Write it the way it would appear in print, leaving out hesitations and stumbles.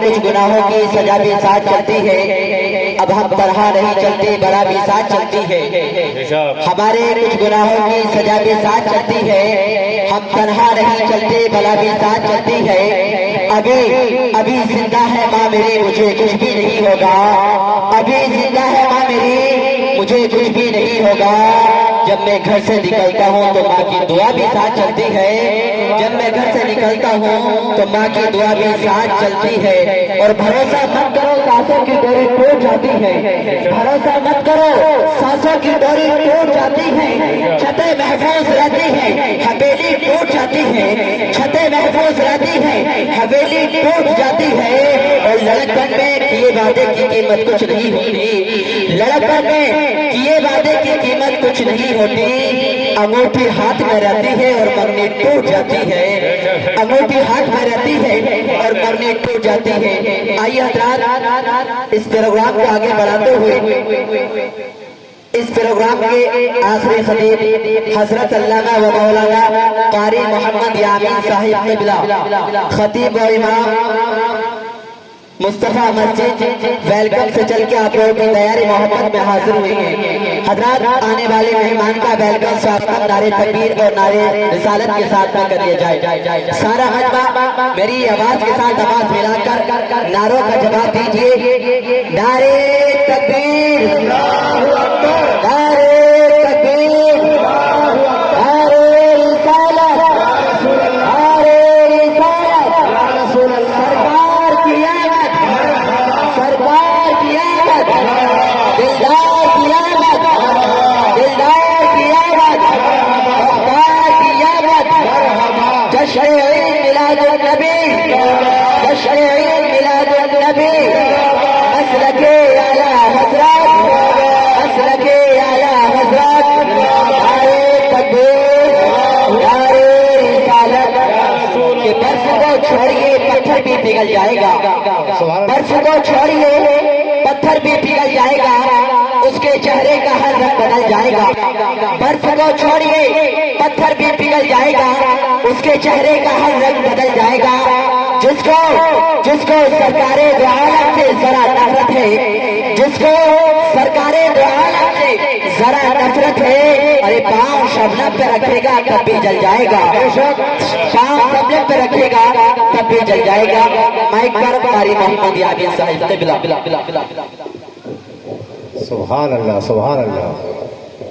کچھ گناہوں کی سزا بھی ساتھ چلتی ہے، اب ہم تنہا نہیں چلتے بلا بھی ساتھ چلتی ہے۔ ہمارے کچھ گناہوں کی سزا بھی ساتھ چلتی ہے، ہم تنہا نہیں چلتے بلا بھی ساتھ چلتی ہے۔ ابھی زندہ ہے ماں میری، مجھے کچھ بھی نہیں ہوگا، ابھی زندہ ہے ماں میری، مجھے کچھ بھی نہیں ہوگا۔ جب میں گھر سے نکلتا ہوں تو ماں کی دعا بھی ساتھ چلتی ہے، جب میں گھر سے نکلتا ہوں تو ماں کی دعا بھی ساتھ چلتی ہے۔ اور بھروسہ مت کرو سانسوں کی ڈوری ٹوٹ جاتی ہے، بھروسہ مت کرو سانسوں کی ڈوری ٹوٹ جاتی ہے، چھتیں محفوظ رہتی ہیں حویلی ٹوٹ جاتی ہے، چھتیں محفوظ رہتی ہیں حویلی ٹوٹ جاتی ہے۔ اور لڑکپن میں کیے وعدے کی قیمت کچھ نہیں ہوتی، لڑکپن میں کیے وعدے کی قیمت کچھ نہیں ہوتی۔ انگوٹھی ہاتھ میں رہتی ہے اور مرنی ٹوٹ جاتی ہے، انگوٹھی ہاتھ میں رہتی ہے اور مرنی ٹوٹ جاتی ہے۔ آئیے حضرات اس پروگرام کو آگے بڑھاتے ہوئے اس پروگرام کے آخری خطیب حضرت علامہ و مولانا قاری محمد یامین صاحب قبلہ خطیب و امام مصطفیٰ مسجد ویلکم سے چل کے آپ لوگوں کی تیاری محبت میں حاضر ہوئی ہیں۔ حضرات آنے والے مہمان کا ویلکم سواگت نعرے تکبیر اور نعرے رسالت کے ساتھ میں کر دیا جائے۔ سارا مجمع میری آواز کے ساتھ آواز ملا کر نعروں کا جواب دیجیے۔ نعرے تکبیر، نعرے تکبیر، نعرے رسالت، نعرے رسالت، سرکار کی آمد، سرکار کی آمد، دلدار کی آمد، دلدار کی آمد، مختار کی آمد۔ جشن عید میلاد النبی، جشن عید میلاد النبی، مسلک اعلیٰ حضرات، مسلک اعلیٰ حضرات، نعرے تکبیر، نعرے رسالت۔ کہ برف کو چھوڑیے پتھر بھی پگھل جائے گا، برف کو چھوڑیے پتھر بھی پگھل جائے گا، اس کے چہرے کا ہر رنگ بدل جائے گا۔ برف کو چھوڑیے پتھر بھی پگھل جائے گا، اس کے چہرے کا ہر رنگ بدل جائے گا۔ جس کو سرکار دو عالم سے ذرا نفرت ہے، جس کو سرکار دو عالم سے ذرا نفرت ہے، ارے پاؤں شبنم پہ رکھے گا تب بھی جل جائے گا، پاؤں شبنم پہ رکھے گا تب بھی جل جائے گا۔ مائک پر قاری محمد یامین صاحب قبلہ۔ سبحان اللہ، سبحان اللہ۔